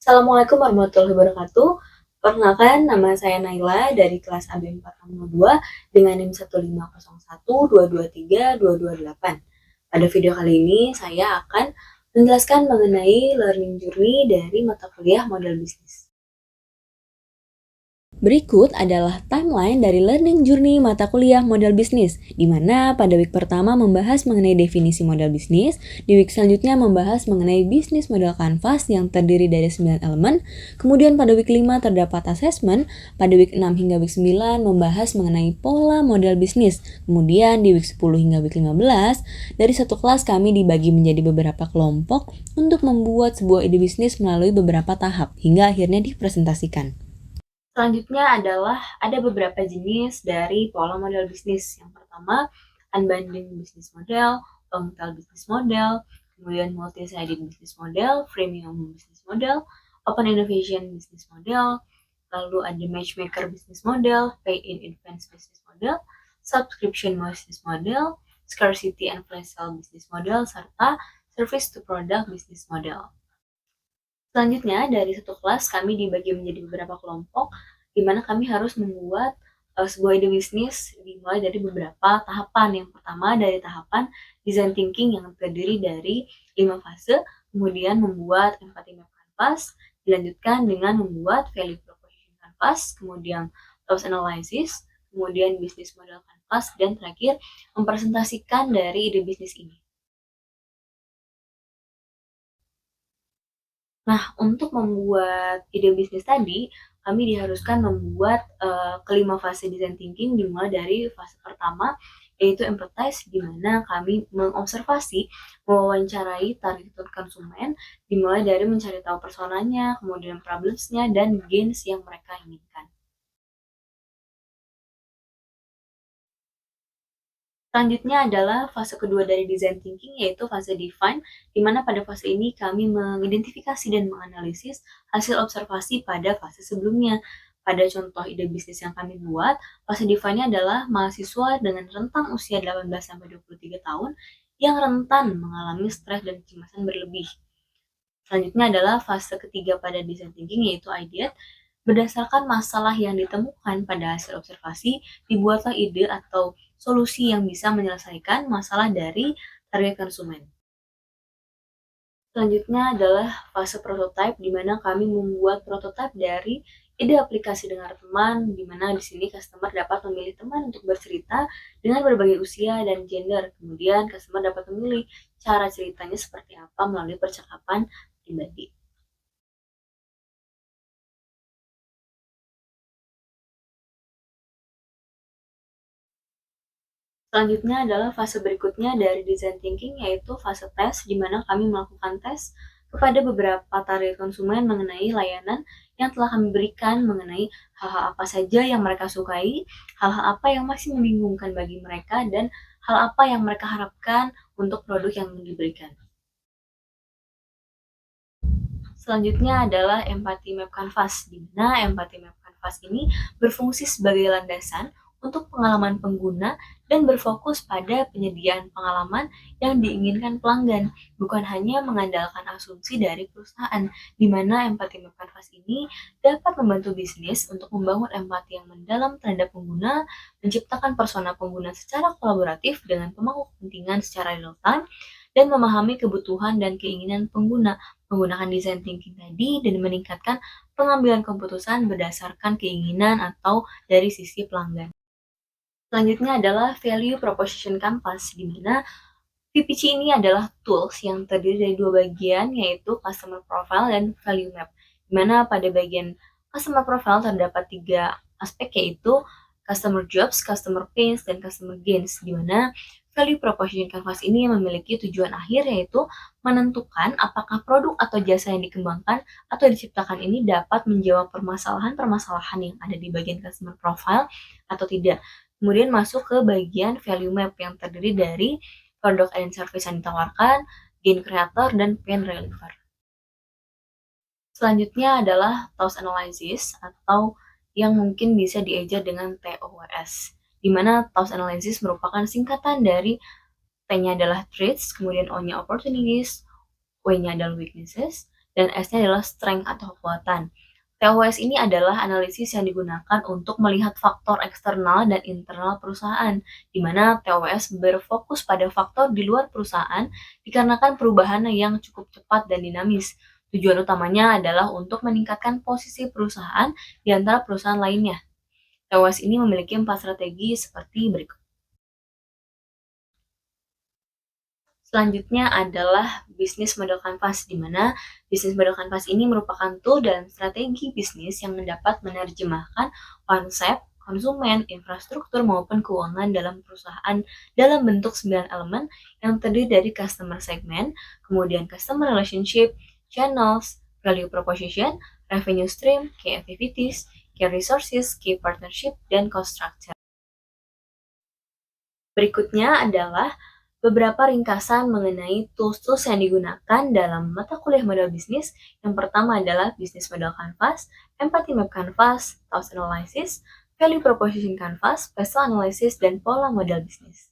Assalamualaikum warahmatullahi wabarakatuh. Perkenalkan, nama saya Naila dari kelas AB 4602 dengan NIM 15012232228. Pada video kali ini, saya akan menjelaskan mengenai learning journey dari mata kuliah model bisnis. Berikut adalah timeline dari learning journey mata kuliah model bisnis, di mana pada week pertama membahas mengenai definisi model bisnis, di week selanjutnya membahas mengenai bisnis model kanvas yang terdiri dari 9 elemen, kemudian pada week 5 terdapat assessment, pada week 6 hingga week 9 membahas mengenai pola model bisnis, kemudian di week 10 hingga week 15, dari satu kelas kami dibagi menjadi beberapa kelompok untuk membuat sebuah ide bisnis melalui beberapa tahap, hingga akhirnya dipresentasikan. Selanjutnya adalah ada beberapa jenis dari pola model bisnis. Yang pertama, unbundling business model, long tail business model, kemudian multi-sided business model, freemium business model, open innovation business model, lalu ada matchmaker business model, pay in advance business model, subscription business model, scarcity and flash sale business model, serta service to product business model. Selanjutnya, dari satu kelas kami dibagi menjadi beberapa kelompok, di mana kami harus membuat sebuah ide bisnis dimulai dari beberapa tahapan. Yang pertama dari tahapan design thinking yang terdiri dari 5 fase, kemudian membuat empathy map canvas, dilanjutkan dengan membuat value proposition canvas, kemudian loss analysis, kemudian business model canvas, dan terakhir mempresentasikan dari ide bisnis ini. Nah, untuk membuat ide bisnis tadi, kami diharuskan membuat kelima fase design thinking dimulai dari fase pertama, yaitu empathize, di mana kami mengobservasi, mewawancarai target konsumen, dimulai dari mencari tahu personanya, kemudian problems-nya, dan gains yang mereka inginkan. Selanjutnya adalah fase kedua dari design thinking, yaitu fase define, di mana pada fase ini kami mengidentifikasi dan menganalisis hasil observasi pada fase sebelumnya. Pada contoh ide bisnis yang kami buat, fase define adalah mahasiswa dengan rentang usia 18-23 tahun yang rentan mengalami stres dan kecemasan berlebih. Selanjutnya adalah fase ketiga pada design thinking, yaitu ideate. Berdasarkan masalah yang ditemukan pada hasil observasi, dibuatlah ide atau solusi yang bisa menyelesaikan masalah dari target konsumen. Selanjutnya adalah fase prototype, di mana kami membuat prototype dari ide aplikasi dengar teman, di mana di sini customer dapat memilih teman untuk bercerita dengan berbagai usia dan gender. Kemudian customer dapat memilih cara ceritanya seperti apa melalui percakapan pribadi. Selanjutnya adalah fase berikutnya dari design thinking, yaitu fase tes, di mana kami melakukan tes kepada beberapa target konsumen mengenai layanan yang telah kami berikan, mengenai hal-hal apa saja yang mereka sukai, hal-hal apa yang masih membingungkan bagi mereka, dan hal apa yang mereka harapkan untuk produk yang diberikan. Selanjutnya adalah empathy map canvas, di mana empathy map canvas ini berfungsi sebagai landasan untuk pengalaman pengguna dan berfokus pada penyediaan pengalaman yang diinginkan pelanggan, bukan hanya mengandalkan asumsi dari perusahaan, di mana empathy map canvas ini dapat membantu bisnis untuk membangun empati yang mendalam terhadap pengguna, menciptakan persona pengguna secara kolaboratif dengan pemangku kepentingan secara real time, dan memahami kebutuhan dan keinginan pengguna menggunakan design thinking tadi dan meningkatkan pengambilan keputusan berdasarkan keinginan atau dari sisi pelanggan. Selanjutnya adalah value proposition canvas, di mana VPC ini adalah tools yang terdiri dari dua bagian, yaitu customer profile dan value map, di mana pada bagian customer profile terdapat 3 aspek, yaitu customer jobs, customer pains, dan customer gains, di mana value proposition canvas ini memiliki tujuan akhir, yaitu menentukan apakah produk atau jasa yang dikembangkan atau diciptakan ini dapat menjawab permasalahan-permasalahan yang ada di bagian customer profile atau tidak. Kemudian masuk ke bagian value map yang terdiri dari produk and service yang ditawarkan, gain creator, dan pain reliever. Selanjutnya adalah task analysis atau yang mungkin bisa dieja dengan TOWS, di mana task analysis merupakan singkatan dari T-nya adalah threats, kemudian O-nya opportunities, W-nya adalah weaknesses, dan S-nya adalah strength atau kekuatan. TOS ini adalah analisis yang digunakan untuk melihat faktor eksternal dan internal perusahaan, di mana TOS berfokus pada faktor di luar perusahaan dikarenakan perubahan yang cukup cepat dan dinamis. Tujuan utamanya adalah untuk meningkatkan posisi perusahaan di antara perusahaan lainnya. TOS ini memiliki 4 strategi seperti berikut. Selanjutnya adalah bisnis model kanvas, di mana bisnis model kanvas ini merupakan tool dan strategi bisnis yang dapat menerjemahkan konsep, konsumen, infrastruktur, maupun keuangan dalam perusahaan dalam bentuk 9 elemen yang terdiri dari customer segment, kemudian customer relationship, channels, value proposition, revenue stream, key activities, key resources, key partnership, dan cost structure. Berikutnya adalah beberapa ringkasan mengenai tools-tools yang digunakan dalam mata kuliah model bisnis. Yang pertama adalah Business Model Canvas, Empathy Map Canvas, Task Analysis, Value Proposition Canvas, Pestle Analysis, dan Pola Model Bisnis.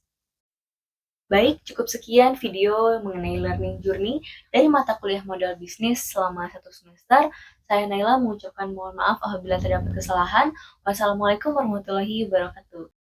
Baik, cukup sekian video mengenai learning journey dari mata kuliah model bisnis selama 1 semester. Saya Naila mengucapkan mohon maaf apabila terdapat kesalahan. Wassalamualaikum warahmatullahi wabarakatuh.